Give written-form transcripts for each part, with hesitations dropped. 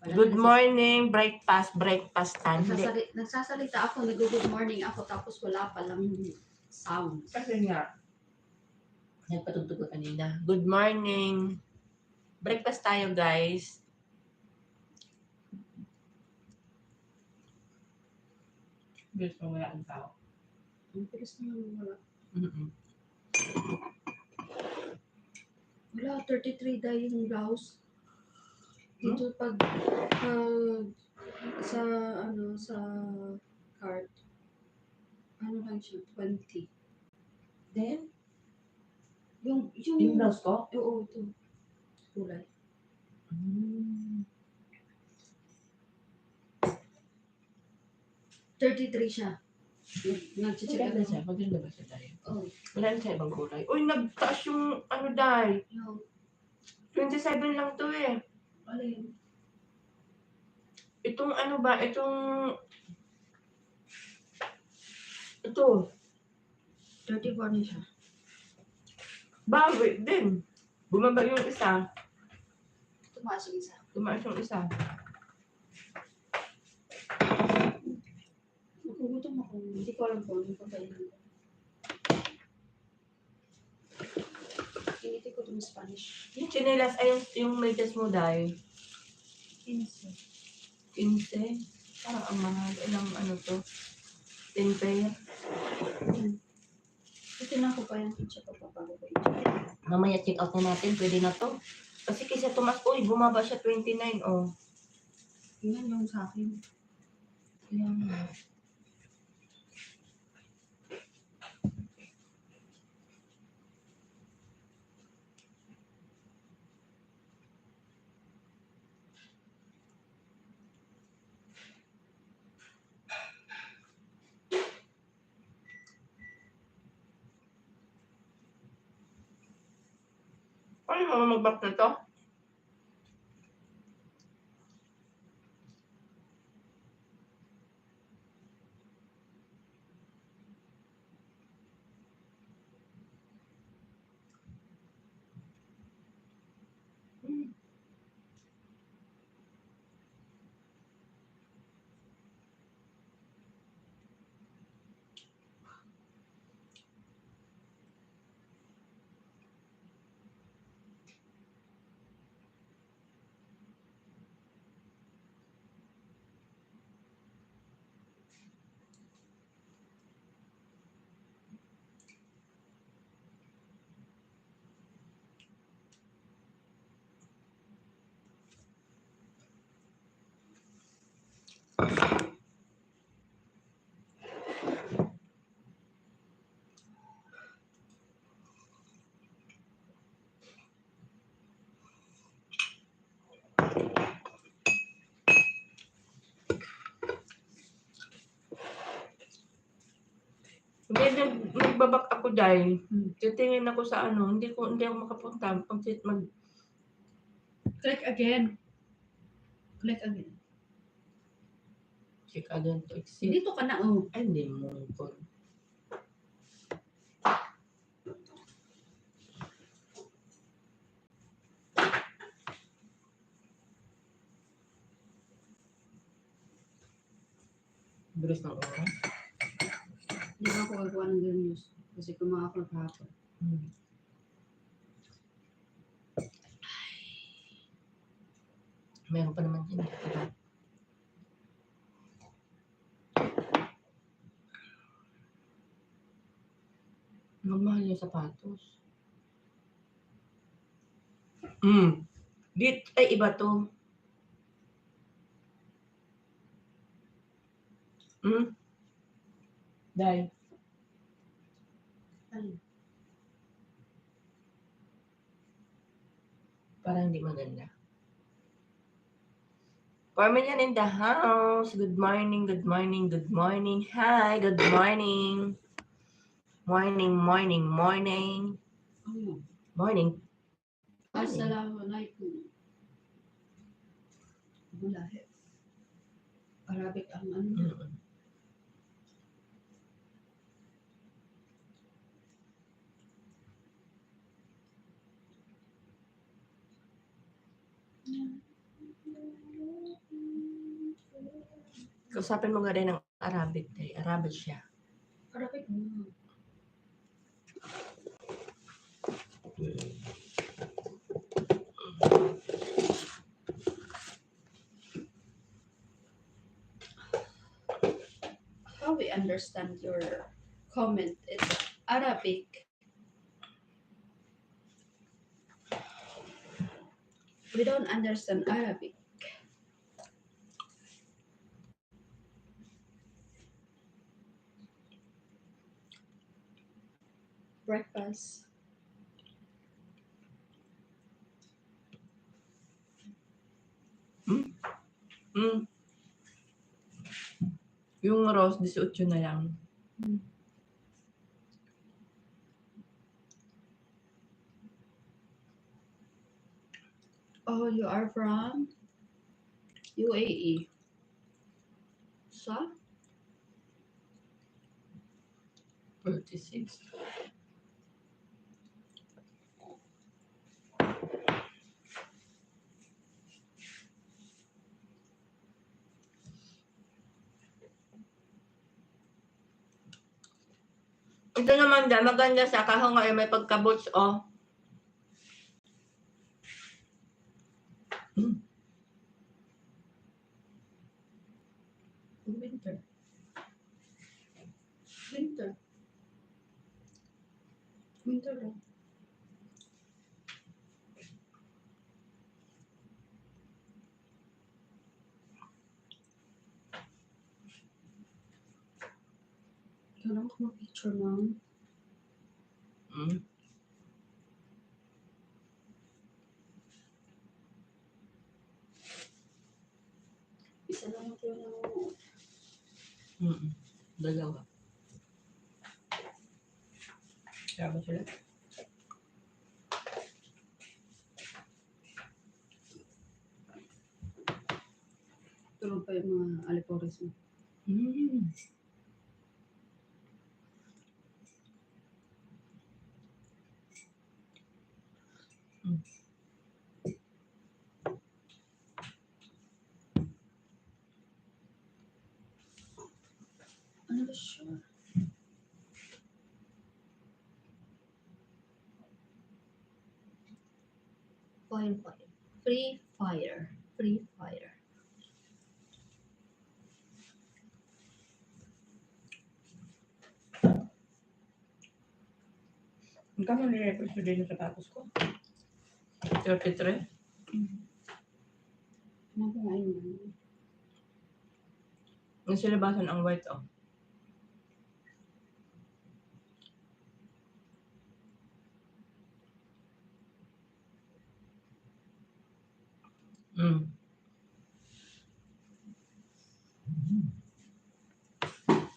Good morning, breakfast time. Nagsasalita ako, nag-good morning ako, tapos wala palang sound. Kasi nga, nagpatugtog ko kanina. Good morning. Breakfast tayo, guys. Bilis mo wala ang tao. Ang bilis naman wala. Mm-mm. Wala, 33 dying blouse. Dito pag sa cart, ano lang siya, 20. Then, Yung blouse ko? Oo, ito. Kulay. 33 siya. Nag-check Maganda ako. siya. Maganda ba siya tayo? Oh. Wala na siya ibang kulay. Uy, nagtaas yung ano dahil. Yung, 27 lang to eh. alin? Itong ano ba? Ito. 34 na siya. Bawi din. Bumaba yung isa. Tumaas yung isa. Tumaas yung isa. Nagugutom ako. Hindi ko alam kung anong pagkainan ko. Kiniti ko itong Spanish. Yung chinelas ay yung medyas mo dahil. 15. 15. Parang ang mahal. Ilang ano to? 10 pair. Itinan ko pa yung check up bago ko i-check. Mamaya check out na natin. Pwede na to. Kasi kaysa tumas, uy, bumaba siya 29. Oh. Yan yung sa akin. Yan. Ano mo mag-back na to? Hindi, nagbabak ako dahil titingin ako sa ano, hindi ako makapunta. Click again. Click again. Check again to exit. Dito ka na, oh. Ay, hindi mo po. Bilis ng oras. Hindi na ako gagawa ng good news. Kasi kumaha ako kahapon. Meron pa naman din. Magmahal yung sapatos. Dito, ay iba to. Dahil. Alin? Parang hindi maganda. Carmen in the house. Good morning, good morning, good morning. Hi, good morning. Morning, morning, morning. Ano? Morning. Assalamualaikum. Bulahe. Arabic ang ano. Kausapin mo nga rin ng Arabic, day. Arabic siya. Arabic mo. How we understand your comment? It's Arabic. We don't understand Arabic. Breakfast. Hmm. Yung rose, 18 na lang. Oh, you are from UAE. Sa? 36. Ito naman dyan, maganda sa kaho nga may pagkabuts, oh. Winter. Winter. Winter daw. Kailangan ko mag-picture ng isa lang ito ng Dalawa. Kaya ba sila? tulog pa yung mga alipores mo. Ano ba siya? Fire. Free fire. Free fire. Ang kamo nire-record ko din sa sapatos ko. 33? Ano ba nga yun? Yung silabasan ang white, oh.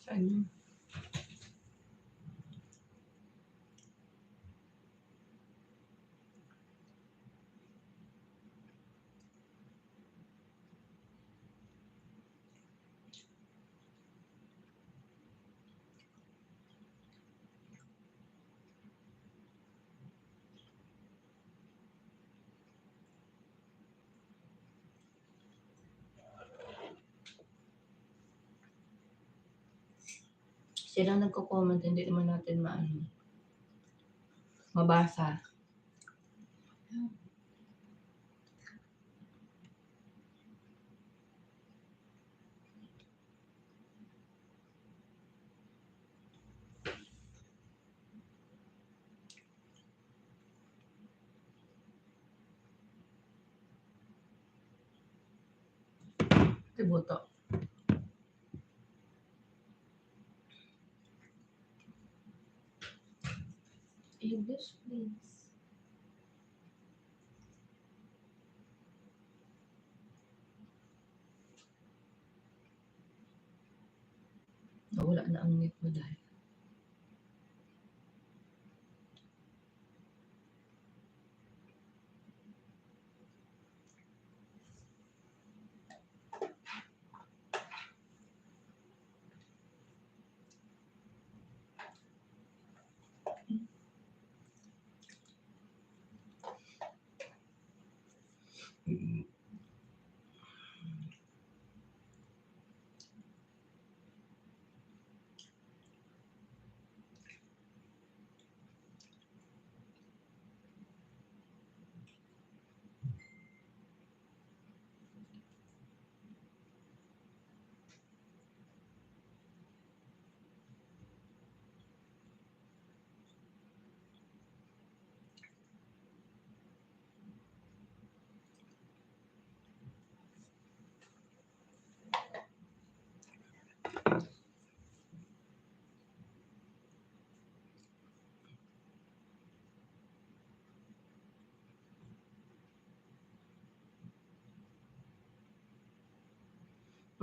Saan yun? Sila nagko-comment, hindi naman natin mabasa. Tributo. English, please. Nawala na ang net mo dahil.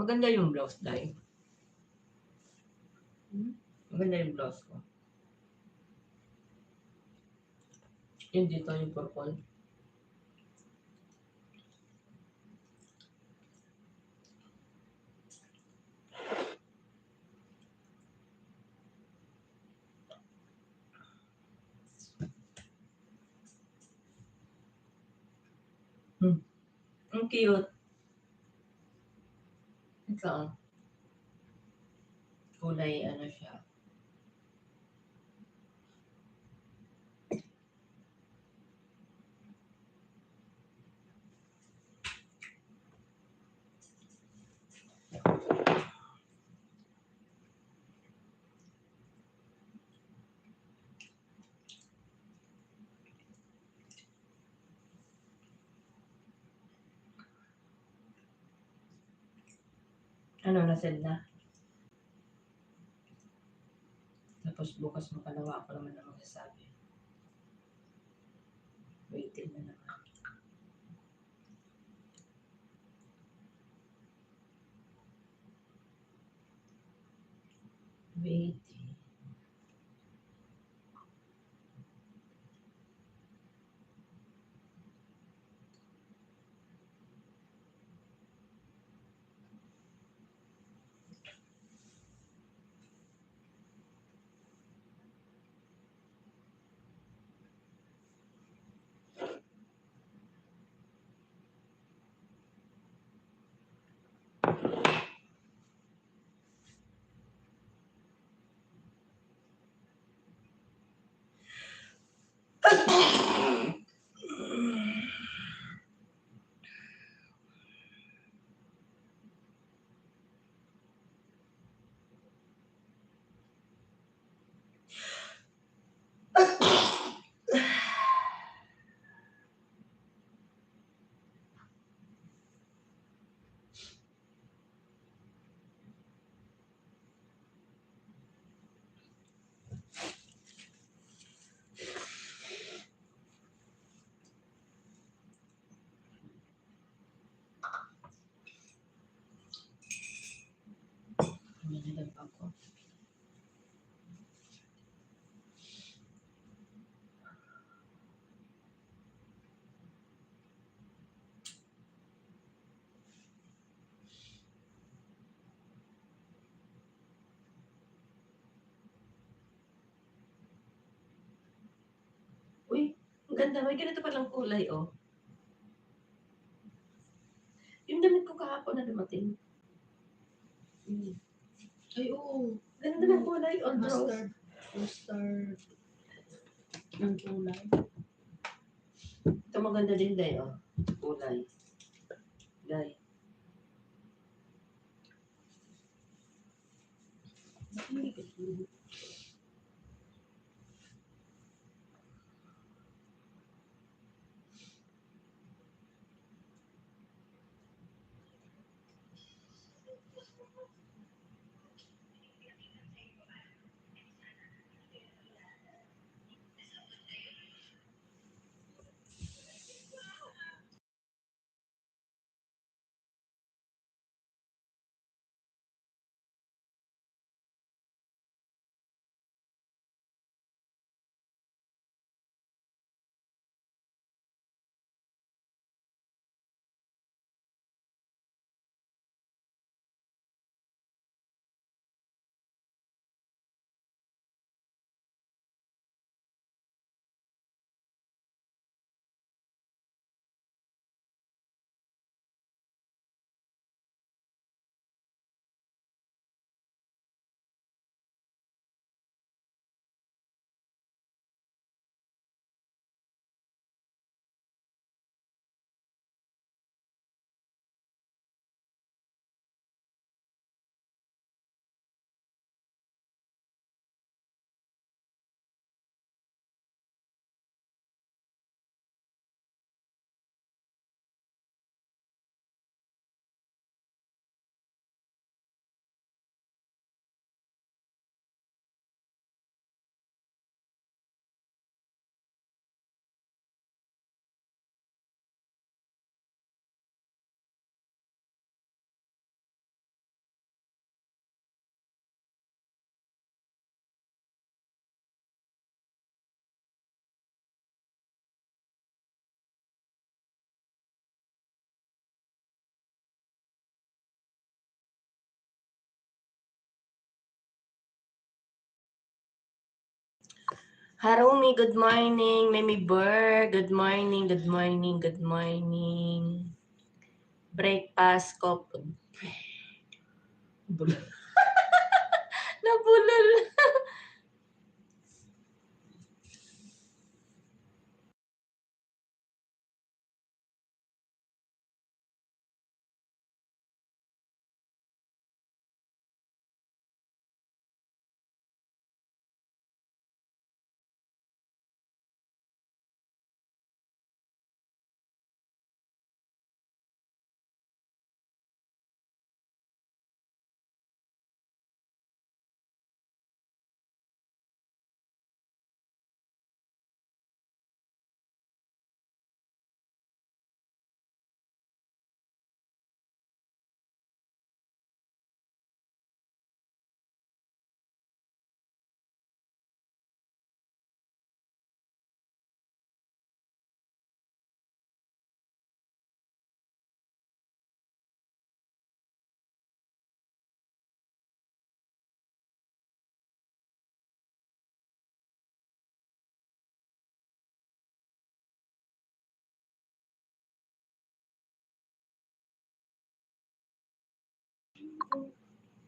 Maganda yung blouse, Day. Hmm? Maganda yung blouse ko. Yun dito, yung purple. Ang cute. Ito. Kulay, ano siya. Ano, na-send na? Tapos bukas makalawa ako naman ang magsasabi. Waiting na naman. Waiting. Manalag ako. Uy, ang ganda. May ganito palang kulay, oh. Yung damit ko kahapon na dumating. Ay, oo. Ganda ng kulay on rose. Mustard. Mustard. Ang kulay. Ito maganda din, Day, oh. Kulay. Day. Hindi ko Harumi, good morning. Mimi Burr, good morning, good morning, good morning. Breakfast ko. Nabulol.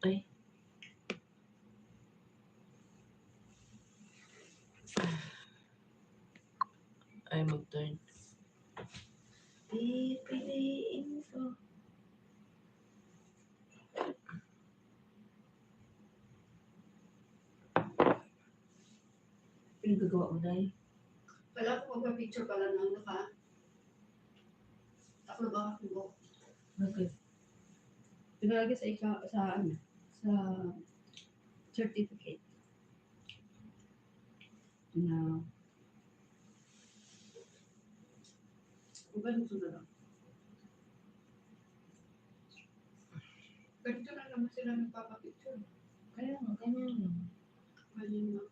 Ay. Ay, mag-turn. Pipiliin ko. Pinagagawa mo, Day? Wala ko magpa-picture pala ng upload ako. Bakit? Pinalagay sa certificate. Na kung ganun sunod lang. Ganito na naman sila nagpapapicture. Kaya nga, ganyan. Ganyan na.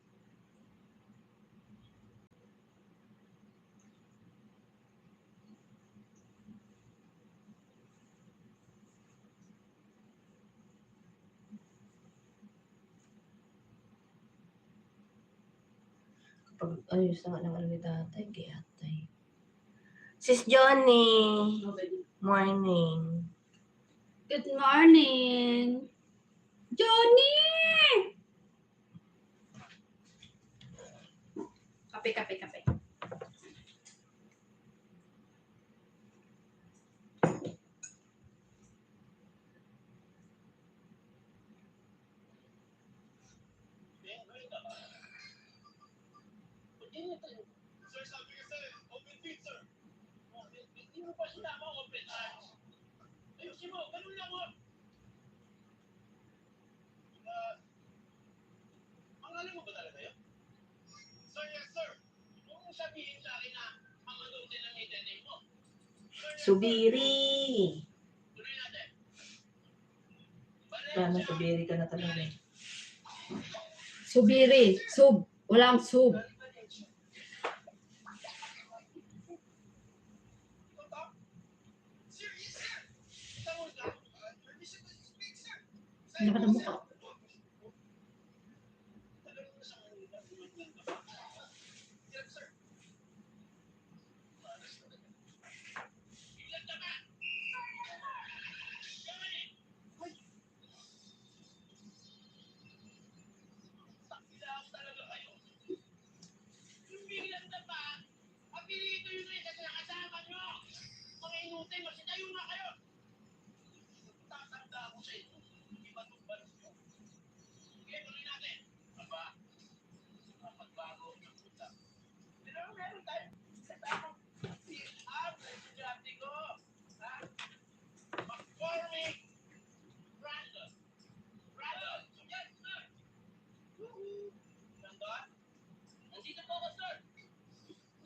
Kapag ayos na nga ng ano ni tatay, kaya tatay. Sis Johnny, morning. Good morning! Johnny! Kape. Sir, sabi kasi, open feet, sir. Hindi mo pa sinama open arms. Ayusin mo, ganun lang mo. Pangalan mo ba talaga yun? Sir, yes, sir. Kung sabihin sa akin na ang ano din ang identity mo. Sir, yes, Subiri. tuloy natin. Tama, subiri ka na talaga. Subiri. Sub. Walang sub. Sir, yes, sir. Tawag ka. Permission to speak, sir. Nakadamukha. Yes, sir. Ilan ka ba? Takilao talaga kayo. Yung biglang na ba? Apelyido yun eh kasi nakasama nyo. Mga inutin, masitayo na kayo. Tatanda ako sa inyo. Iba itong balis nyo. Sige, tuloy natin. Aba, magbago ng puta. Pero meron tayo. Estudyante ko. Ha? McCormick Brandon. Brandon. Yes, sir. Brandon? Nandito po ako, sir.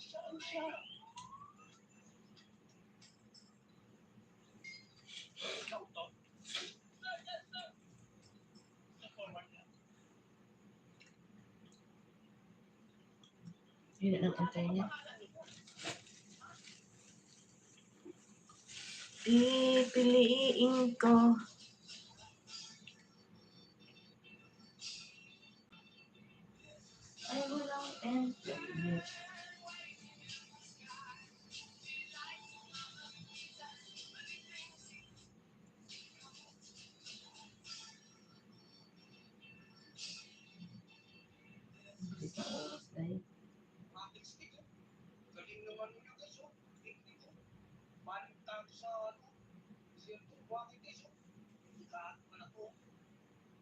Saan siya? Ikaw to? Sir, yes, sir. Sa-forward na. Yun ang antay niya. Pipiliin ko. I will love and forget. Isang oras na yun. Galing naman nyo guys, oh. Tingnan mo. Maling tayo sa ano. Cellphone, bakit guys, oh. Lahat man ako.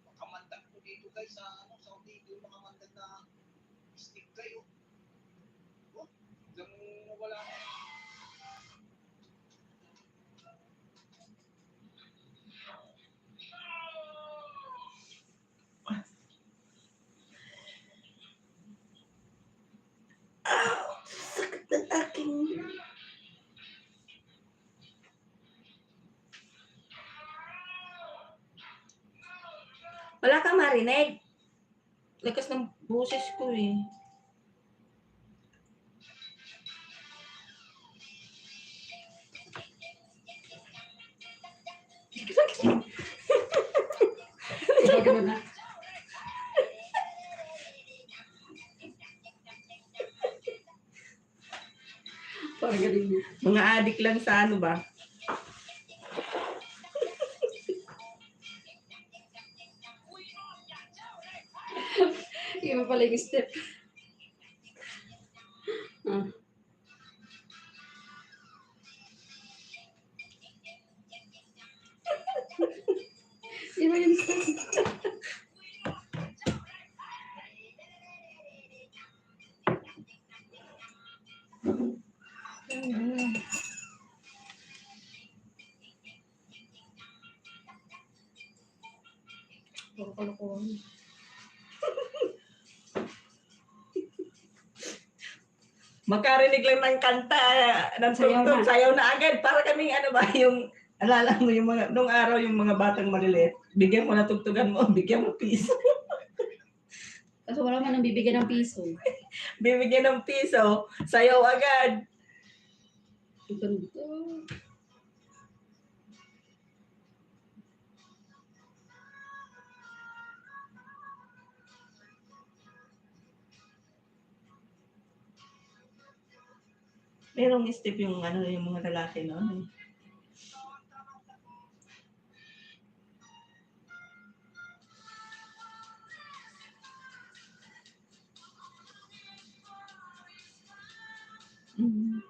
Makamandag ko dito guys sa ano, sa dito yung makamandag na stick kayo. Oh, hanggang wala na. Sakit ng aking... Wala kang marinig. Lakas ng boses ko eh. Siguro na. Parang galing mo. Mga adik lang sa ano ba? Iba pala yung step. Ah. Iba yung step. Puro kalokohan. Makarinig lang ng kanta, ng Sayaw tugtog, na. sayaw na agad. Para kaming ano ba, yung, alala mo yung mga, nung araw yung mga batang maliliit, bigyan mo na tugtugan mo, bigyan mo piso. Kaso wala man nang bibigyan ng piso. Bibigyan ng piso, sayaw agad. Ang ganda. Merong step yung ano yung mga lalaki no. Mm.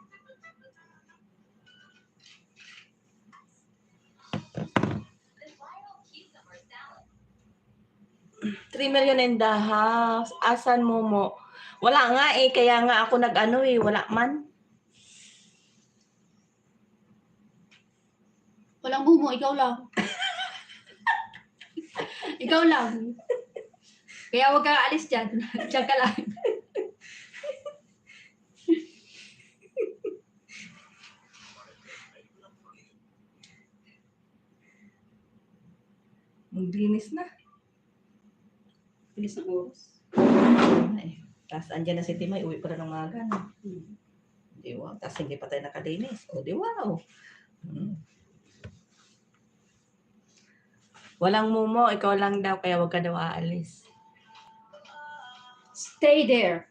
3 million and a half. Asan mo? Wala nga eh, kaya nga ako nag-ano eh, wala man. Walang mumo, ikaw lang. Ikaw lang. Kaya huwag kang alis dyan. Diyan ka lang. Maglinis na. Bilis ng oras. Ay, tapos andyan na si Timay, uwi pa rin ng maga. No? Di wow. Tapos hindi pa tayo nakalinis. O di wow. Walang mumo, ikaw lang daw, kaya wag ka daw aalis. Stay there.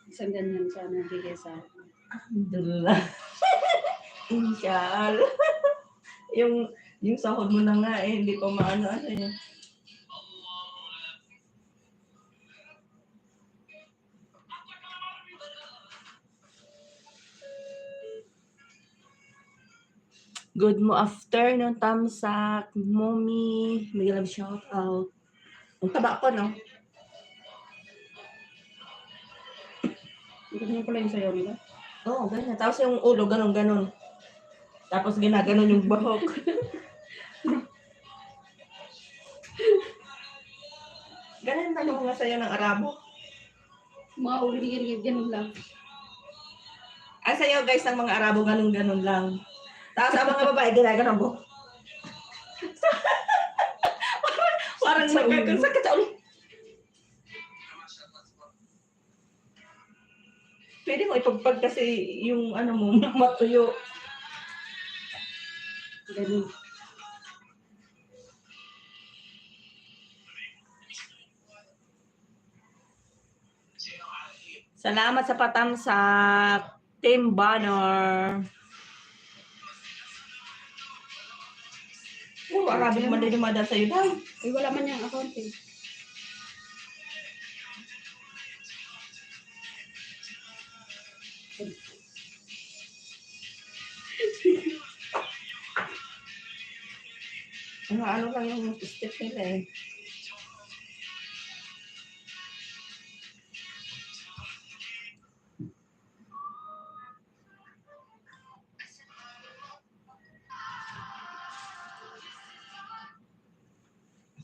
Isang ganyan sana bigay sa akin. Alhamdulillah. Inshallah. yung sahod mo na nga eh, hindi pa maano-ano yun. Good mo afternoon, Tamsak, Mommy, may love shout out. Ang taba ko, no? Ganyan pala yung sayo nila. Oo, ganyan. Tapos yung ulo, ganun-ganun. Tapos ginaganon yung bahok. Ganun na mga sayo ng Arabo. Mga ulit ganun lang. Ang sayo guys ng mga Arabo, ganun-ganun lang. Tapos ang mga babae, ginaganon mo. Parang sakit sa ulo. Pwede mo ipagpag kasi yung ano mo, matuyo. Ganun. Salamat sa patamsak. Team Banner. Oh, arabi naman din dumadaan sa'yo daw. Ay, wala man yung accounting. Ano lang yung step nila eh.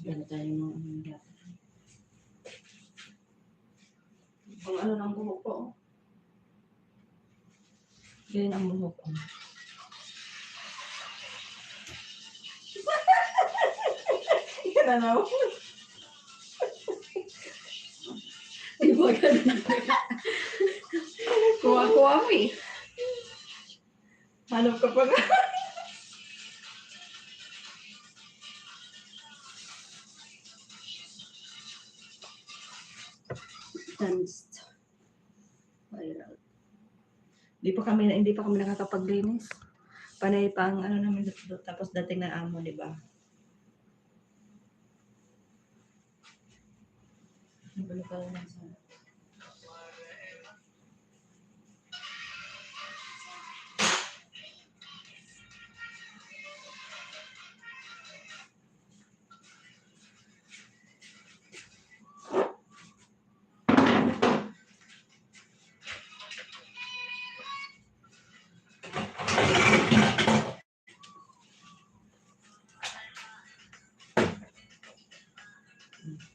Wala tayo ng Ang ano ng buhok ko. Ganyan ang buhok ko. Yan na naman. Ay, wag ka na. Kuha-kuha mo eh. Hanap ka pa nga. Danced. Viral. Hindi pa kami nakakapaglinis. Panay pang ano namin tapos dating na amo, di ba? Nabalik ka lang sa...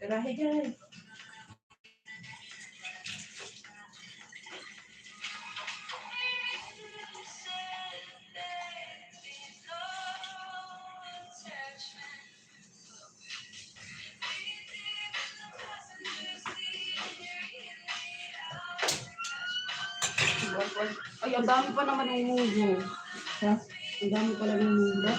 Karahe dyan. Ay, ang dami pa naman ng mugo. Ha? Ang dami pala ng mugo.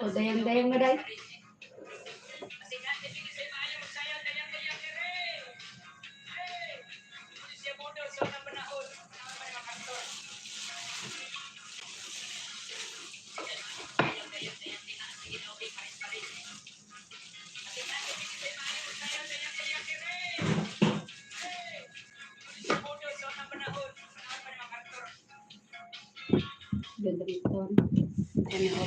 O, dayang-dayang na day. Ganda rito. Ano?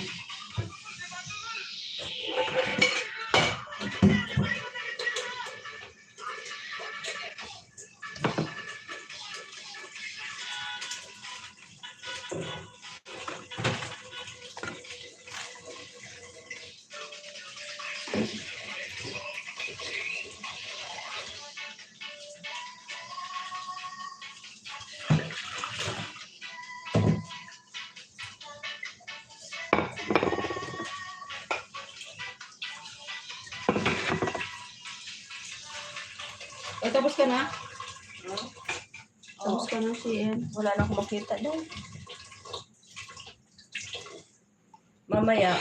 Ay, tapos ka na? Tapos ka na, CM. Wala na akong makita daw. Mamaya,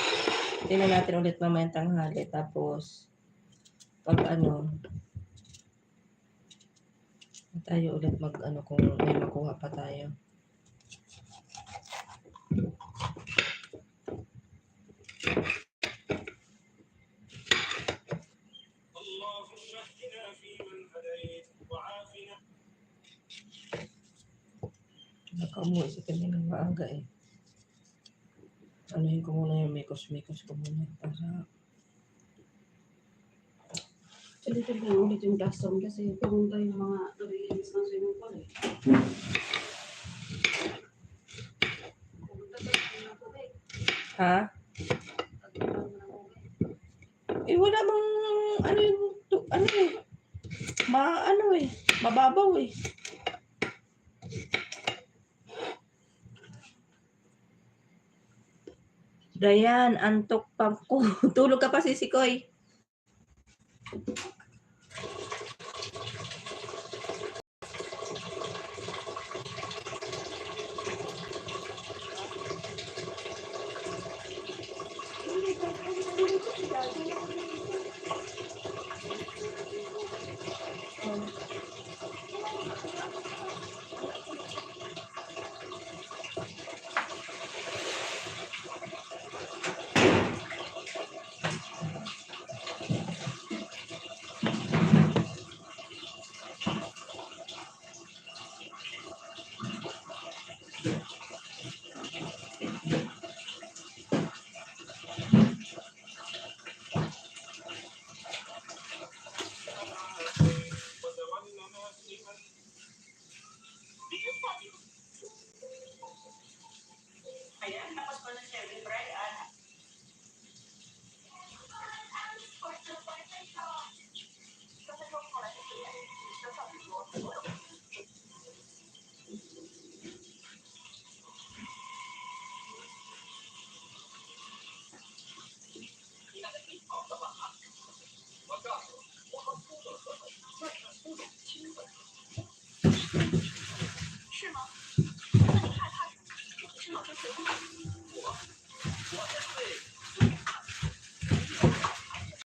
tingnan natin ulit mamaya tanghali. Tapos, pag ano, tayo ulit mag ano kung may makuha pa tayo. Nakauwi si kanina maaga eh. Anuhin ko muna yung mikos-mikos ko muna para Ulitin ko ulit yung dasom kasi pumunta yung mga narilis ng swimming pool eh. Pumunta tayo ng tubig. ha? Pagkakaan mo ng tubig. Eh wala mang ano yung ano eh. Mababaw eh. Dayan, antok pa ko. Tulog ka pa, Sisikoy.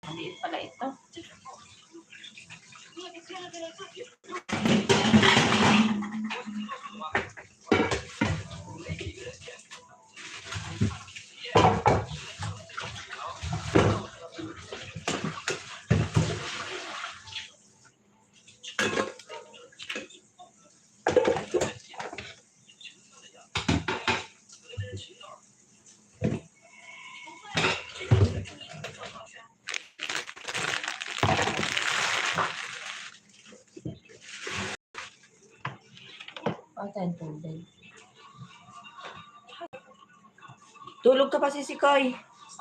Maliit pala ito. Tayong tubig. Tulog ka pa, si Koy.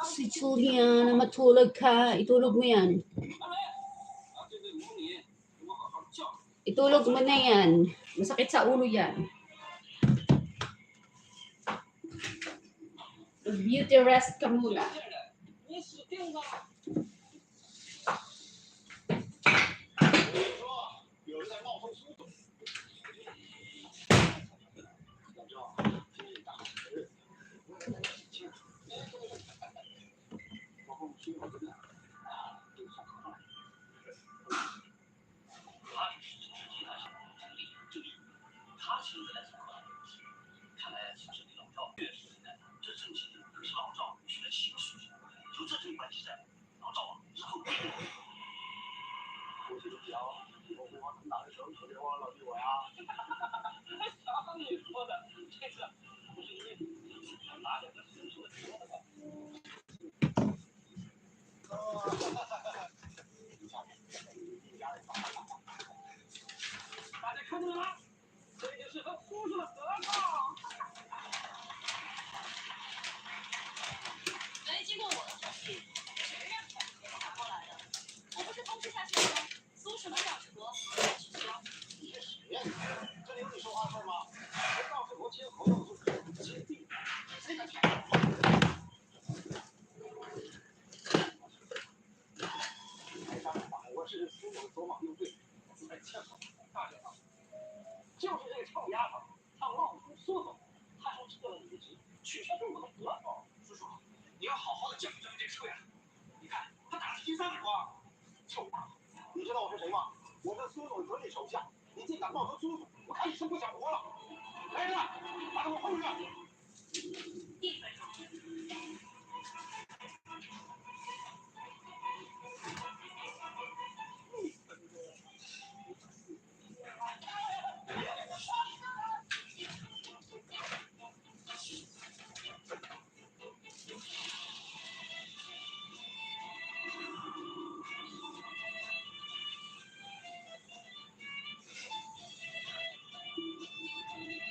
Si Julian, matulog ka. Itulog mo yan. Itulog mo na yan. Masakit sa ulo yan. Beauty rest ka muna. 你死定了！有人在冒充苏总。要知道，今日大日，我很清楚。我和苏总真的都上床了。他是实际上是力之力，他亲自来送客。看来宿舍里老赵越是为难他，这正气是老赵需要情绪。有这层关系在，老赵啊，日后必定。我这种想，以后不光能打的时候可别忘了老弟我呀。瞧你说的，这个不是因为拿两个伸手说的吗？大家看见了吗？这就是和叔叔的合照。没经过我的同意，谁让你把合同拿过来的？我不是通知下线说苏什么赵志国取消。别实验，这里有你说话的事吗？和赵志国签合同是签订，谁敢签？台上把握是苏总走马右队，才签合同。大姐啊，就是这个臭丫头，她冒充苏总，她说撤了离职，取消对我的合同。叔叔，你要好好的教育教育这个臭丫头。你看，她打是第三个瓜，臭丫头。你知道我是谁吗？我是苏总得力手下，你竟敢冒充苏总，我看你是不想活了！来人，把他给我轰出去！1分钟。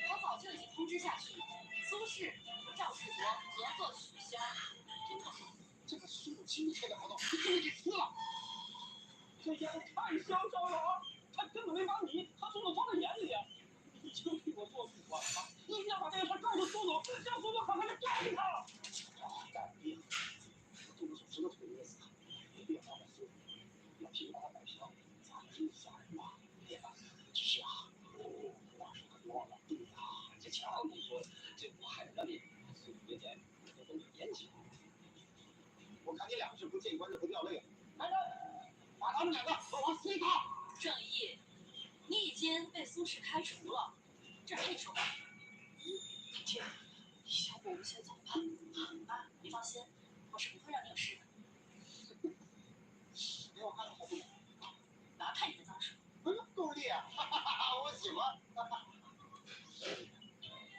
我早就已经通知下去，苏轼和赵志国合作取消。真的是，这个苏总亲自签的合同，你给撕了！这丫头太嚣张了啊！他根本没把你和苏总放在眼里。你就替我做主啊！一定要把这个事告诉苏总，让苏总狠狠的教训他。干爹，我动手指头就给捏死他！你别慌了，苏总，要替你把他摆平，咱们是家人嘛。只是啊，话说可别忘了弟弟啊！这瞧你说，这我害了你，岁数别减，都懂点严谨。我看你俩是不见棺材不掉泪。来人，把他们两个给我撕开！郑毅，你已经被苏轼开除了，这还用说话？姐，要不我们先走吧？妈，你放心，我是不会让你有事的。给我看看好不好？拿看你的脏手。够力啊！我喜欢。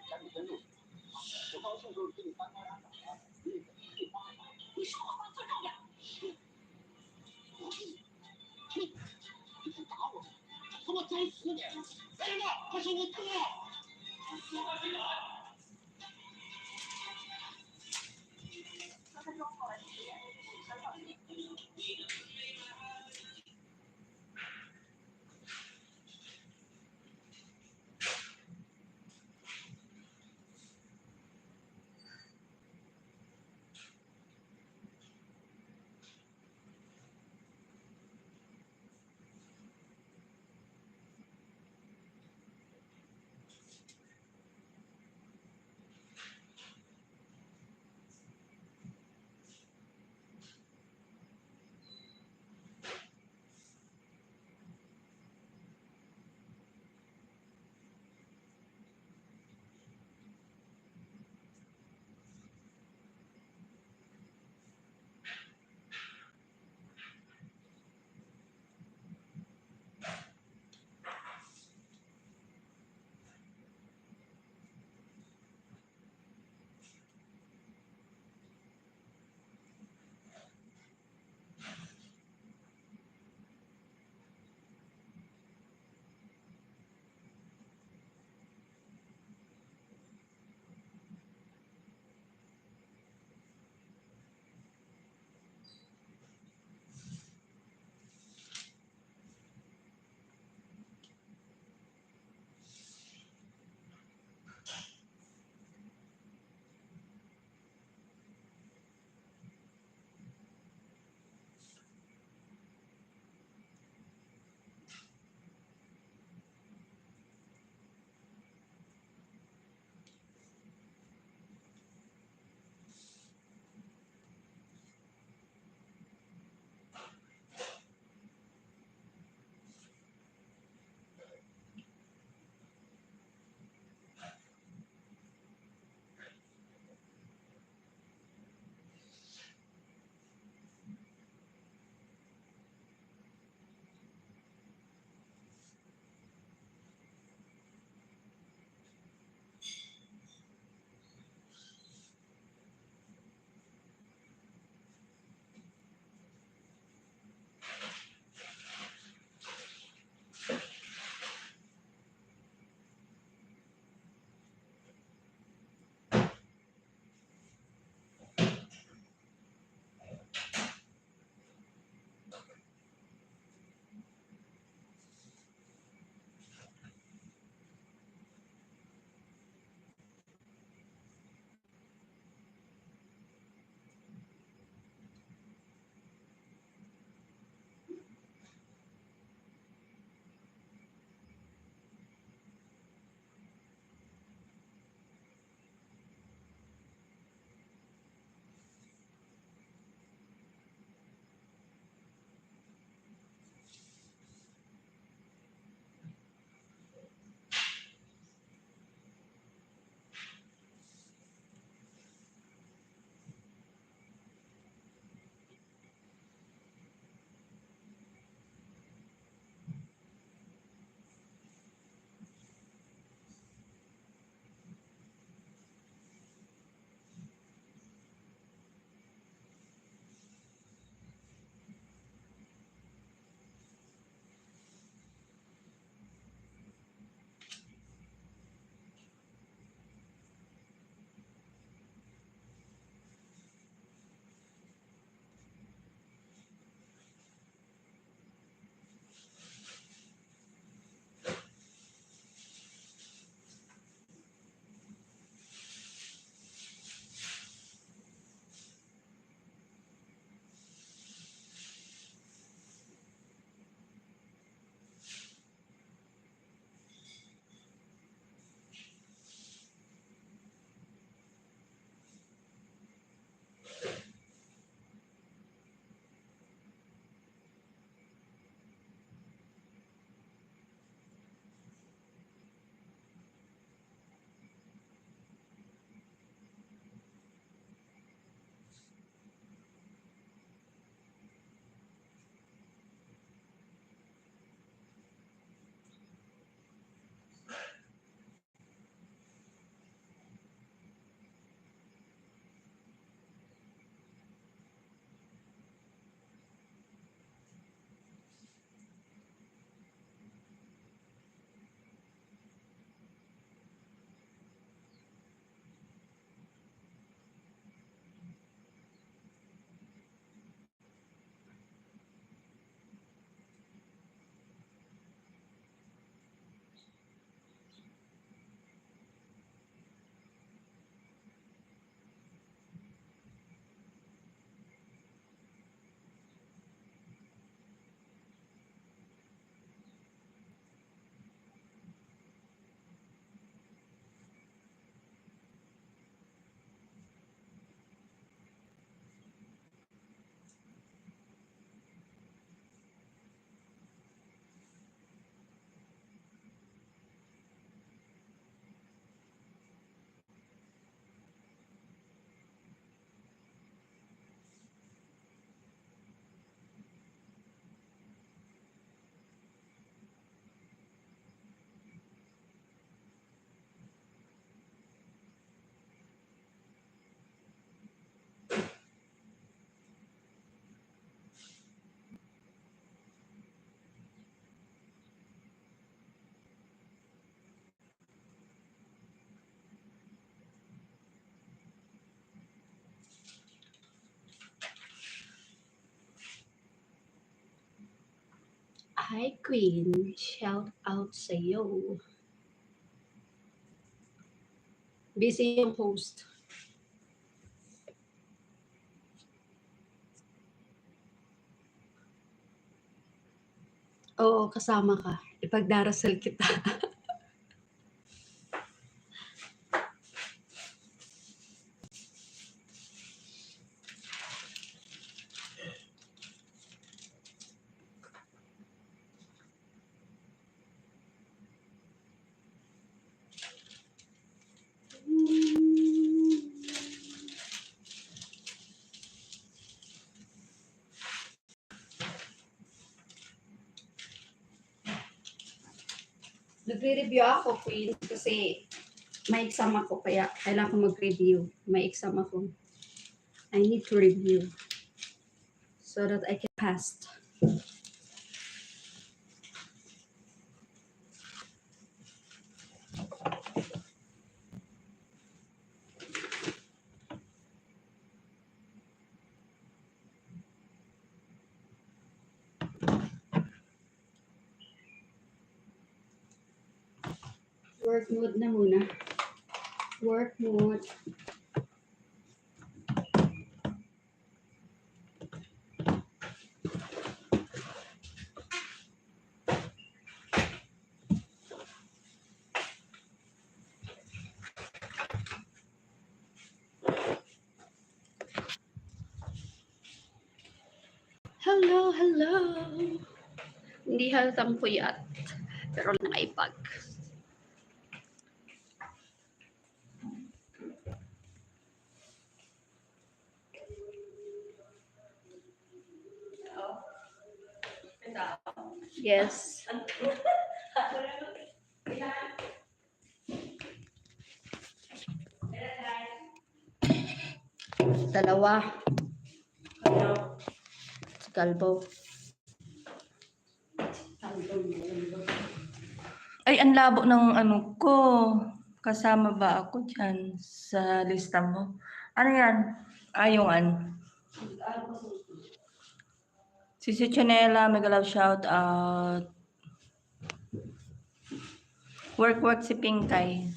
赶紧跟住，我高兴时候给你翻花掌啊！你可别发了。你说话放尊重点。你打我！他妈找死你！来人呐，快收我哥！10分钟后来10点，取消教学。Hi, Queen. Shout out sa'yo. Busy yung host. Oo, kasama ka. Ipagdarasal kita. Nagre-review ako, Queen, kasi may exam ako, kaya kailangan ko mag-review. May exam ako. I need to review so that I can pass. Work mode na muna. Work mode. Hello, hello. Hindi halatang puyat, pero naipag. Yes. Dalawa. Si Kalbo. Ay, ang labo ng ano ko. Kasama ba ako dyan sa lista mo? Ano yan? Yung Si Chinela, mega love shout out. Work si Pinkay.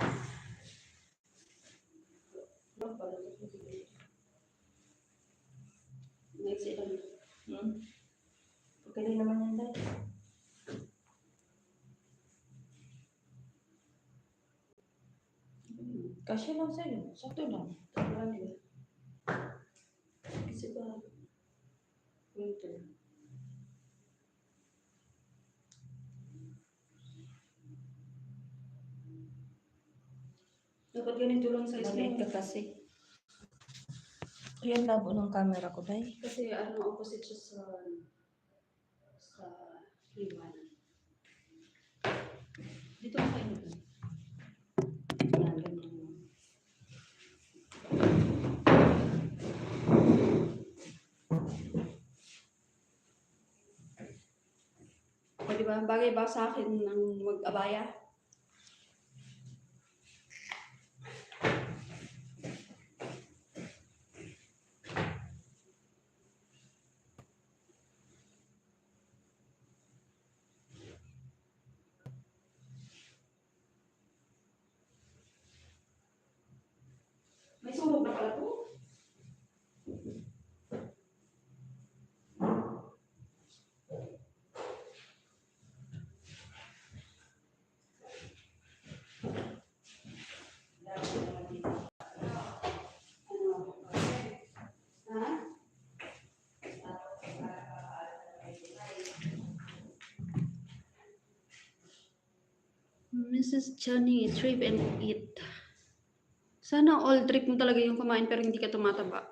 Okay din naman yan dahil. Kasi lang sa'yo. Sakto lang. Kasi ba, winter. Dapat ganito lang sa Maliit ka kasi. Ayan, labo ng camera ko, dahil. Kasi opposite siya sa liwanag. Dito mo kayo ba? Yan, ganyan. O, diba? Bagay ba sa akin ng mag-abaya? May sunog na pala to. Mrs. Johnny, trip and eat. Sana all trip mo talaga yung kumain pero hindi ka tumataba.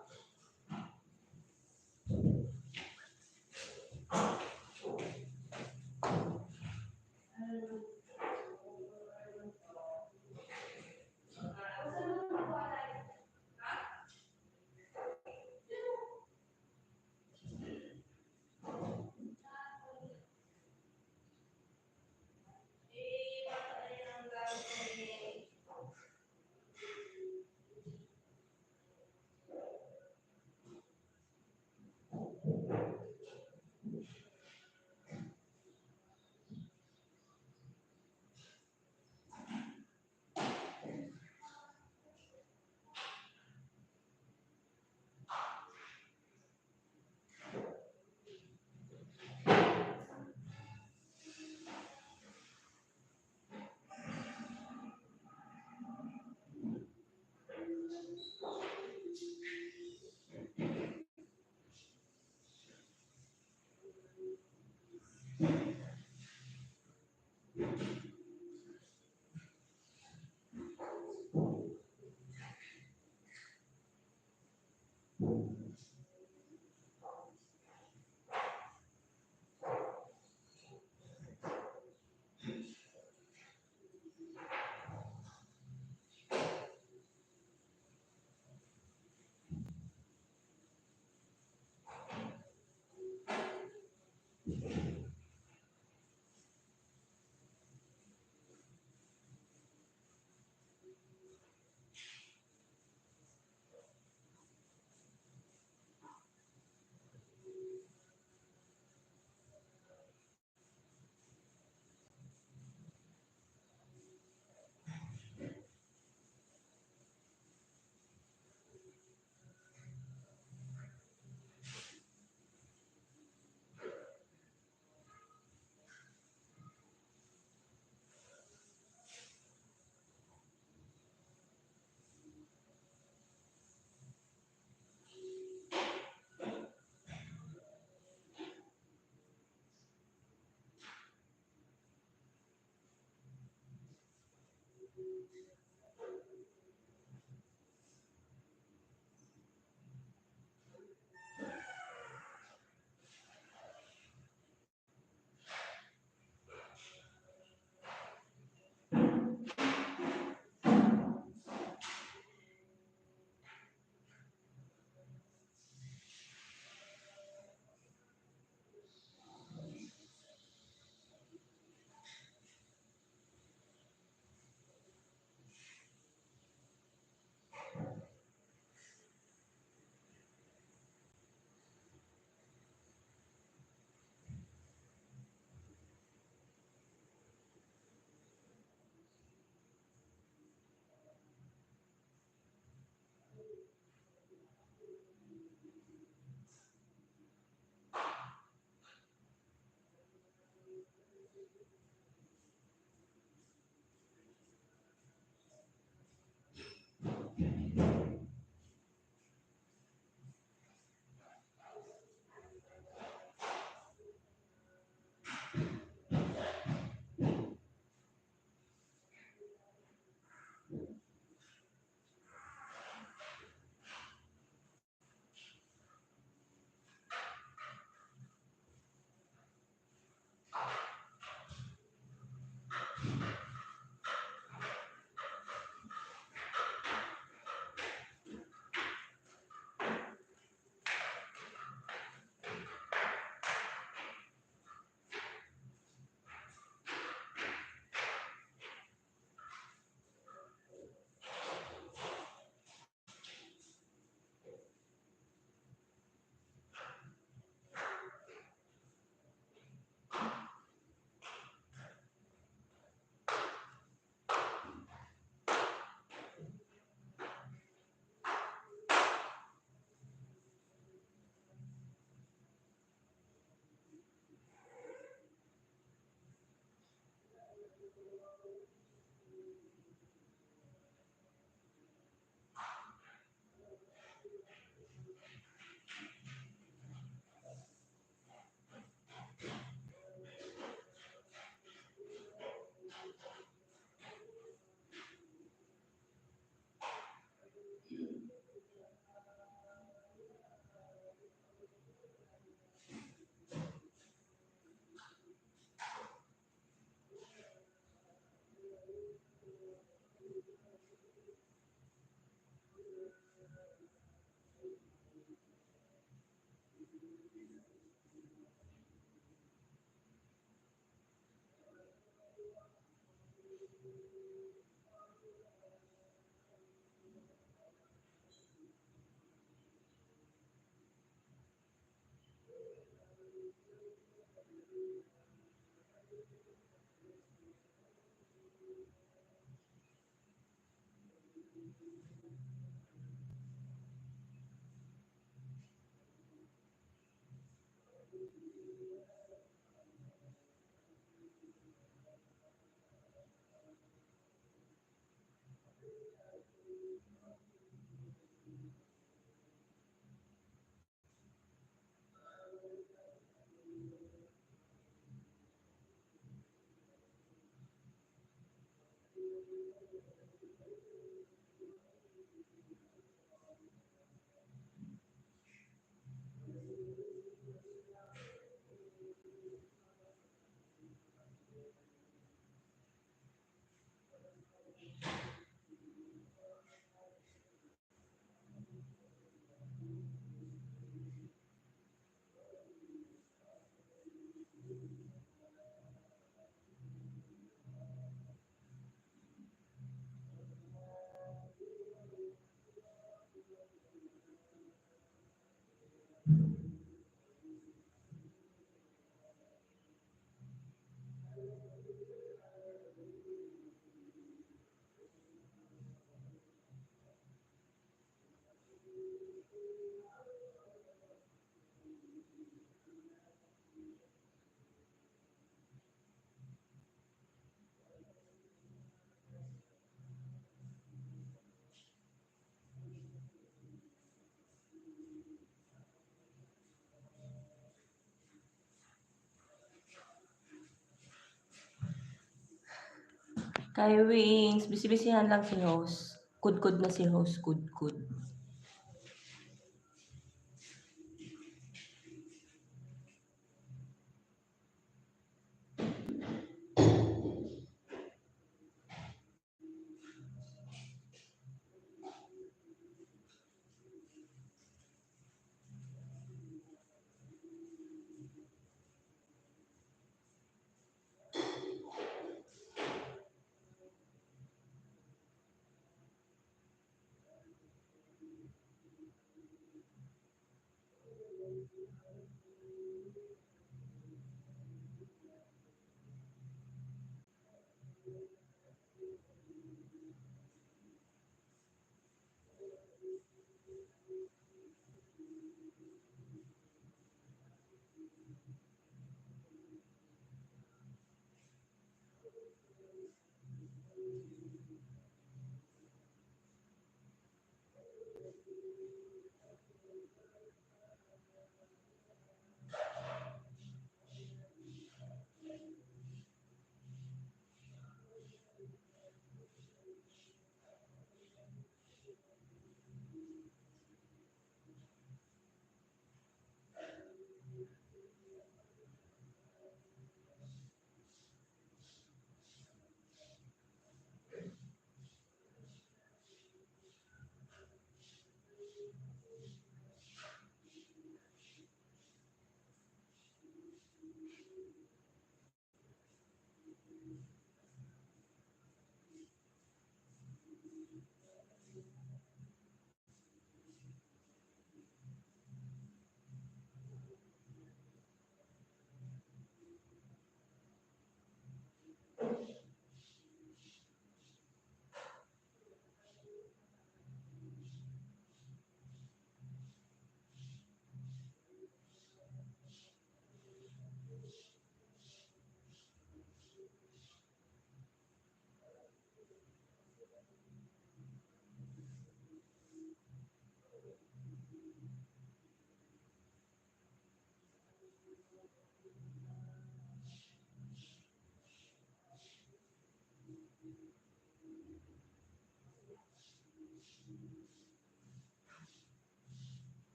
Kay Wings, bisibisihan lang si host. Kudkud na si host, kudkud.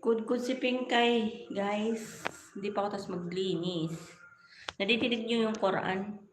Good si Pinkay, guys. Hindi pa ako tapos maglinis. Nadidinig niyo yung Quran?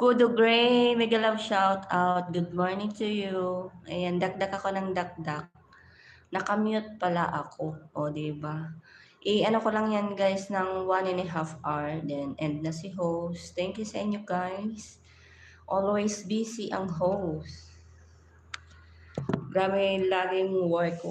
Kudo Gray, mega love shout out. Good morning to you. Ayan, dakdak ako ng dakdak. Nakamute pala ako. O, diba? I-ano ko lang yan guys ng 1.5 hour. Then, end na si host. Thank you sa inyo guys. Always busy ang host. Grabe laging work.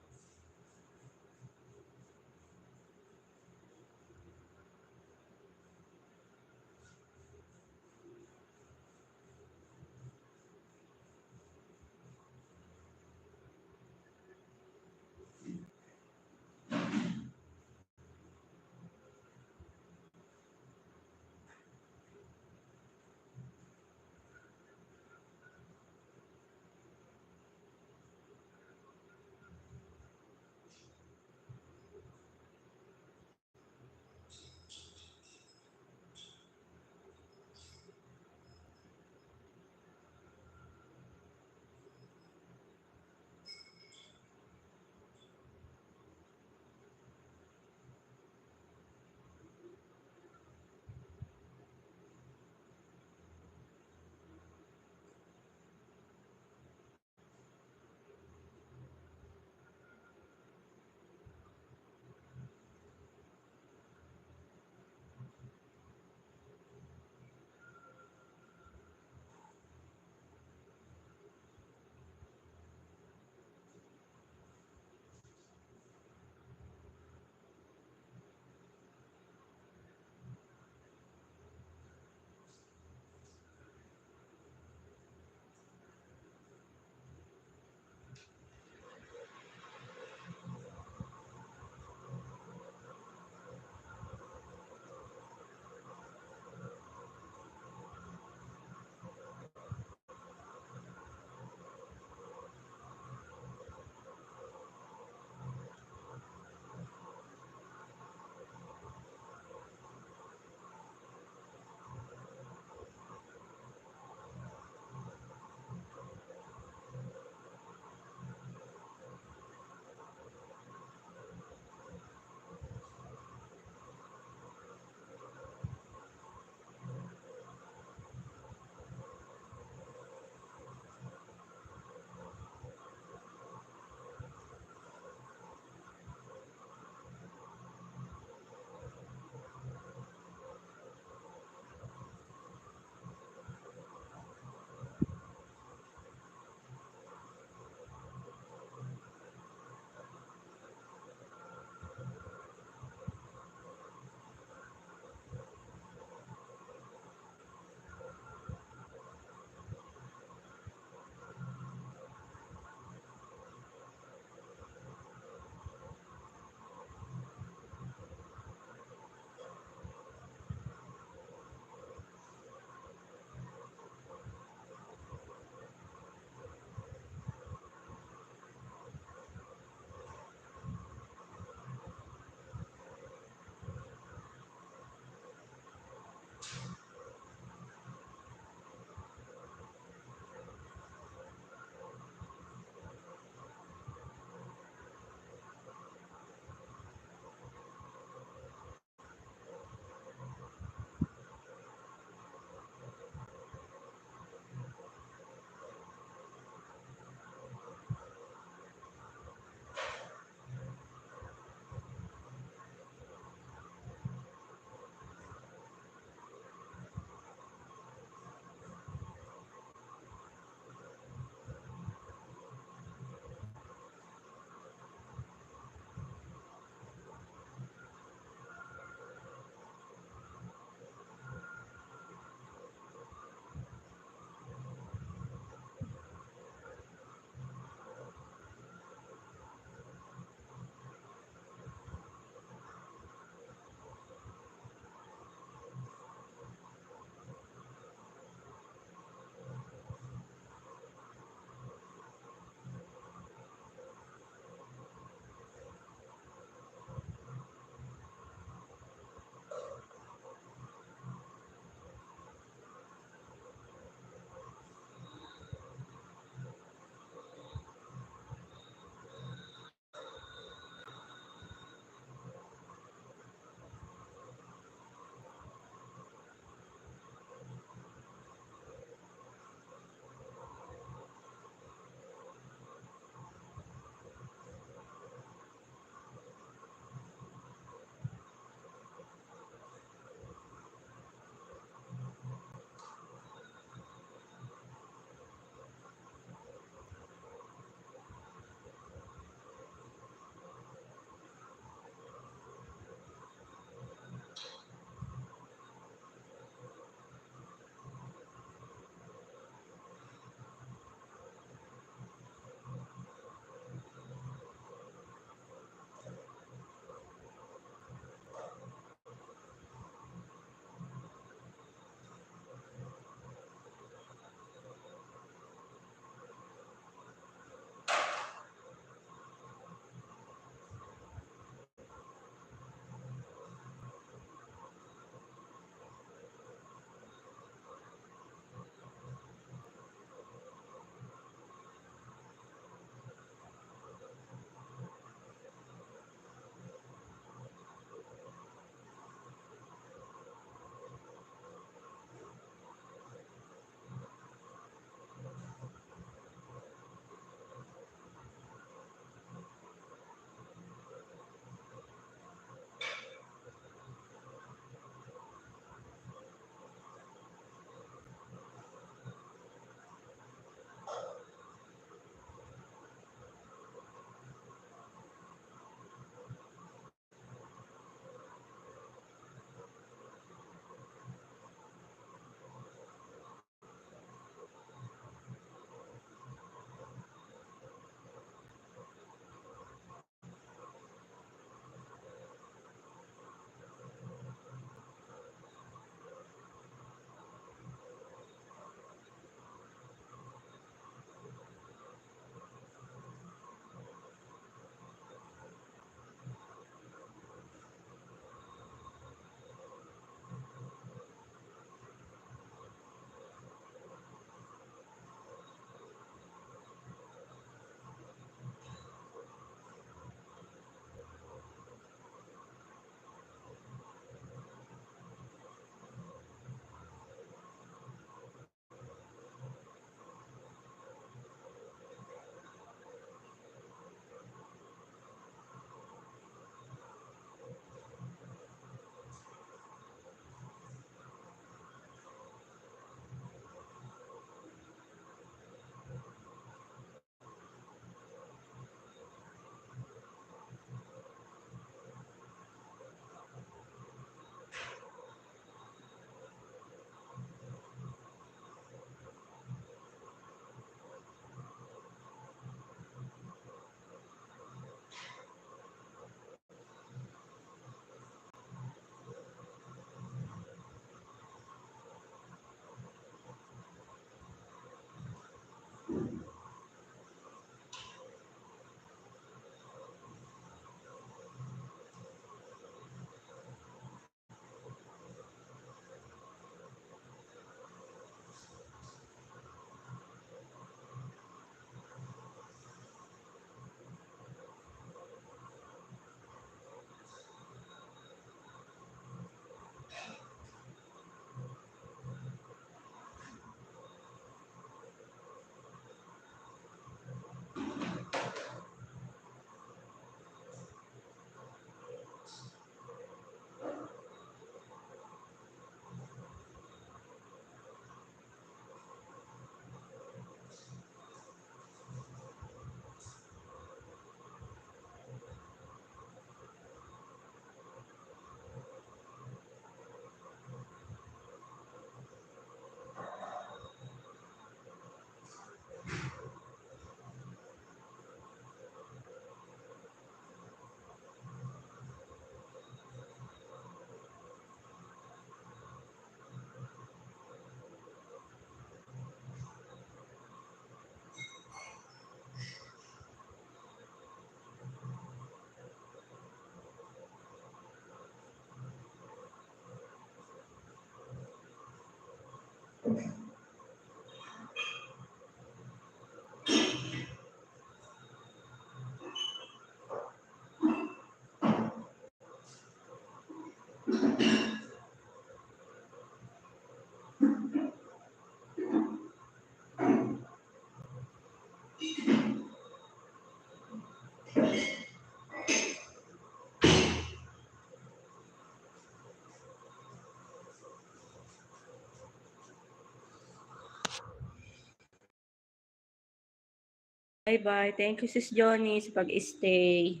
Bye-bye. Thank you, Sis Johnny, sa pag-stay.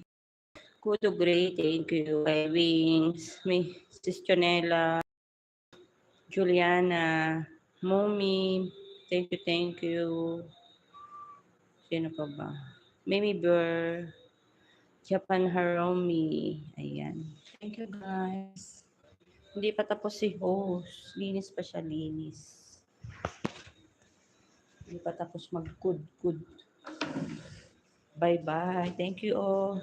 Kudo Great, thank you. Kay Wings, Sis Chonela, Juliana, Mommy, thank you, thank you. Sino pa ba? Mimi Burr, Japan Haromi. Ayan. Thank you, guys. Hindi pa tapos si host. Linis pa siya, linis. Hindi pa tapos mag-good. Bye-bye. Thank you all.